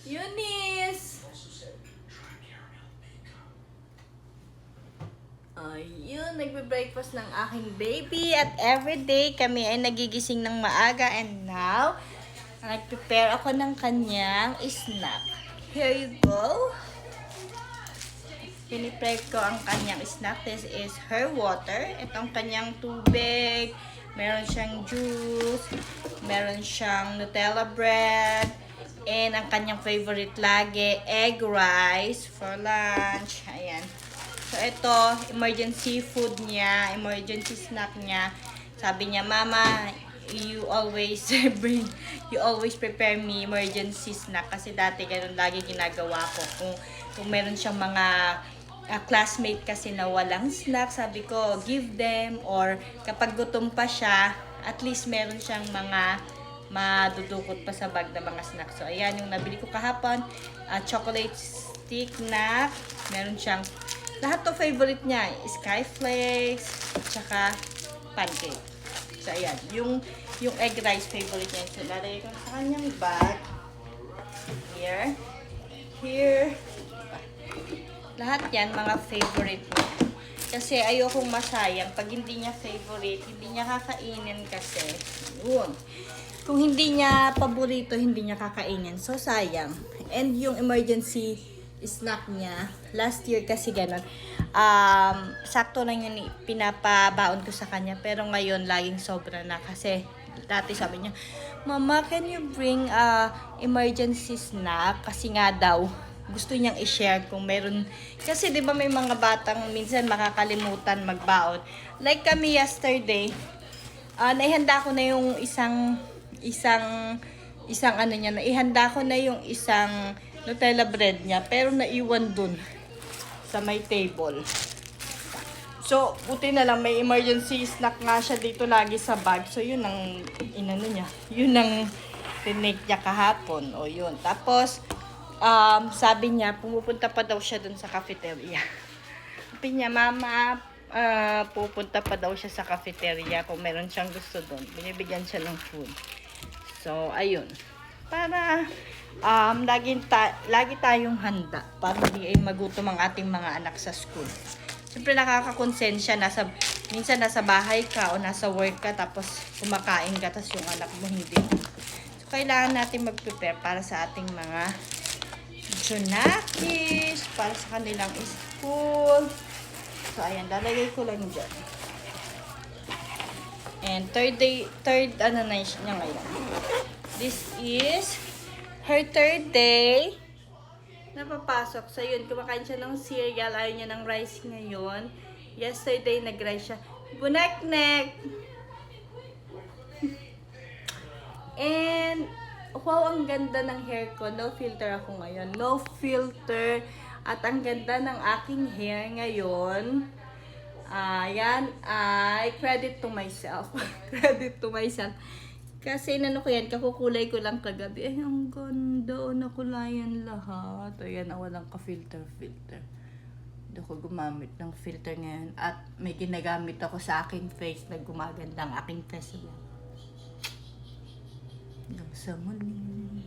Eunice! Ayun, nagbe-breakfast ng aking baby at everyday kami ay nagigising ng maaga and now, nag-prepare ako ng kanyang snack. Here you go. Piniprep ko ang kanyang snack. This is her water. Itong kanyang tubig. Meron siyang juice. Meron siyang Nutella bread. And ang kanyang favorite lagi, egg rice for lunch. Ayan. So, ito, emergency food niya, emergency snack niya. Sabi niya, Mama, you always prepare me emergency snack. Kasi dati ganun lagi ginagawa ko. Kung meron siyang mga classmate kasi na walang snack, sabi ko, give them. Or kapag gutom pa siya, at least meron siyang mga madudukot pa sa bag na mga snacks. So, ayan yung nabili ko kahapon. Chocolate stick na meron siyang lahat to favorite niya, Skyflakes, tsaka pancake. So, ayan. Yung egg rice favorite niya. So, lalagay ko sa kanyang bag. Here. Here. Lahat yan, mga favorite niya. Kasi ayokong masayang. Pag hindi niya favorite, hindi niya kakainin kasi. Yun. Kung hindi niya paborito, hindi niya kakainin. So, sayang. And yung emergency snack niya, last year kasi ganun, sakto lang yun pinapabaon ko sa kanya, pero ngayon laging sobra na kasi dati sabi niya, Mama, can you bring emergency snack? Kasi nga daw gusto niyang i-share kung meron, kasi di ba may mga batang minsan makakalimutan magbaon, like kami yesterday, naihanda ko na yung isang ano niya, naihanda ko na yung isang Nutella bread niya, pero naiwan dun sa may table. So, buti na lang may emergency snack nga siya dito lagi sa bag. So, yun ang inano niya. Yun ang tinake niya kahapon. O, yun. Tapos, sabi niya, pumupunta pa daw siya dun sa cafeteria. Sabi niya, Mama, pupunta pa daw siya sa cafeteria kung meron siyang gusto dun. Binibigyan siya ng food. So, ayun. Para lagi tayong handa para hindi ay magutom ang ating mga anak sa school. Siyempre nakakakonsensya, minsan nasa bahay ka o nasa work ka tapos kumakain ka tapos yung anak mo hindi. So, kailangan natin mag-prepare para sa ating mga junakis, para sa kanilang school. So, ayan, lalagay ko lang dyan. And third ano na niya ngayon. This is her third day napapasok. So, yun, kumakain siya ng cereal. Ayaw niya ng rice ngayon. Yesterday, nag-rice siya. Bunek-nek! And, wow, ang ganda ng hair ko. No filter ako ngayon. No filter. At ang ganda ng aking hair ngayon. Yan ay credit to myself. Credit to myself. Kasi inano ko yan, kakukulay ko lang kagabi. Ay, ang ganda. Nakulayan lahat. Ayan, walang ka-filter. Hindi ako gumamit ng filter ngayon. At may ginagamit ako sa aking face na gumaganda ang aking face. Sa muli.